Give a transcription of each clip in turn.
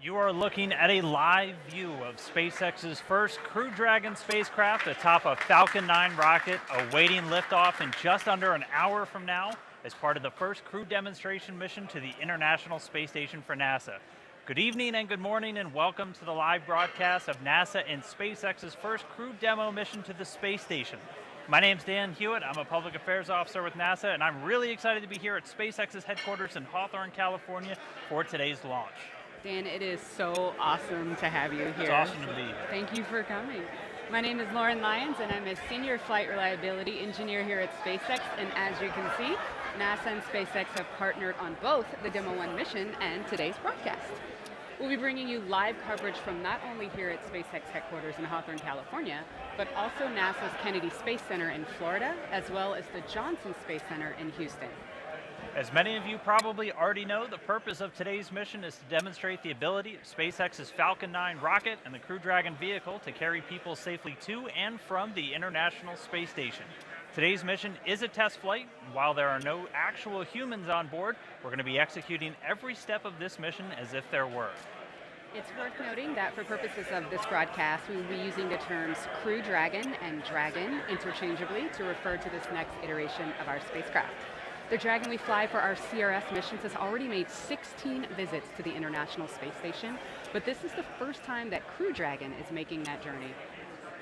You are looking at a live view of SpaceX's first Crew Dragon spacecraft atop a Falcon 9 rocket awaiting liftoff in just under an hour from now as part of the first crew demonstration mission to the International Space Station for NASA. Good evening and good morning and welcome to the live broadcast of NASA and SpaceX's first crew demo mission to the space station. My name's Dan Hewitt, I'm a public affairs officer with NASA, and I'm really excited to be here at SpaceX's headquarters in Hawthorne, California for today's launch. Dan, it is so awesome to have you here. It's awesome to be here. Thank you for coming. My name is Lauren Lyons, and I'm a senior flight reliability engineer here at SpaceX. And as you can see, NASA and SpaceX have partnered on both the Demo 1 mission and today's broadcast. We'll be bringing you live coverage from not only here at SpaceX headquarters in Hawthorne, California, but also NASA's Kennedy Space Center in Florida, as well as the Johnson Space Center in Houston. As many of you probably already know, the purpose of today's mission is to demonstrate the ability of SpaceX's Falcon 9 rocket and the Crew Dragon vehicle to carry people safely to and from the International Space Station. Today's mission is a test flight. While there are no actual humans on board, we're going to be executing every step of this mission as if there were. It's worth noting that for purposes of this broadcast, we will be using the terms Crew Dragon and Dragon interchangeably to refer to this next iteration of our spacecraft. The Dragon we fly for our CRS missions has already made 16 visits to the International Space Station, but this is the first time that Crew Dragon is making that journey.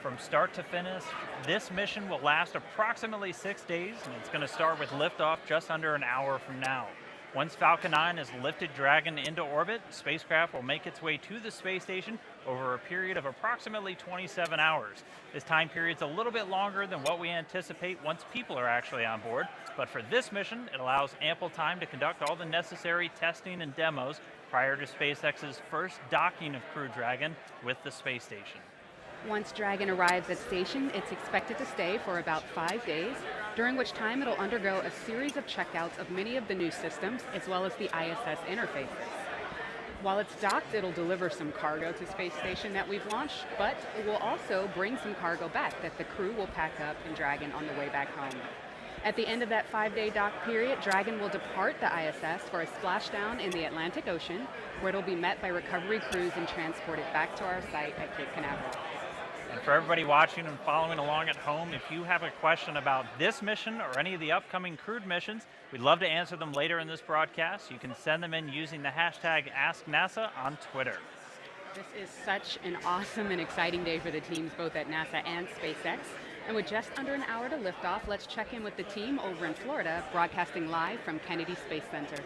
From start to finish, this mission will last approximately 6 days, and it's going to start with liftoff just under an hour from now. Once Falcon 9 has lifted Dragon into orbit, the spacecraft will make its way to the space station over a period of approximately 27 hours. This time period is a little bit longer than what we anticipate once people are actually on board, but for this mission, it allows ample time to conduct all the necessary testing and demos prior to SpaceX's first docking of Crew Dragon with the space station. Once Dragon arrives at station, it's expected to stay for about 5 days, during which time it'll undergo a series of checkouts of many of the new systems, as well as the ISS interfaces. While it's docked, it'll deliver some cargo to space station that we've launched, but it will also bring some cargo back that the crew will pack up in Dragon on the way back home. At the end of that 5-day dock period, Dragon will depart the ISS for a splashdown in the Atlantic Ocean, where it'll be met by recovery crews and transported back to our site at Cape Canaveral. And for everybody watching and following along at home, if you have a question about this mission or any of the upcoming crewed missions, we'd love to answer them later in this broadcast. You can send them in using the hashtag AskNASA on Twitter. This is such an awesome and exciting day for the teams both at NASA and SpaceX. And with just under an hour to liftoff, let's check in with the team over in Florida, broadcasting live from Kennedy Space Center.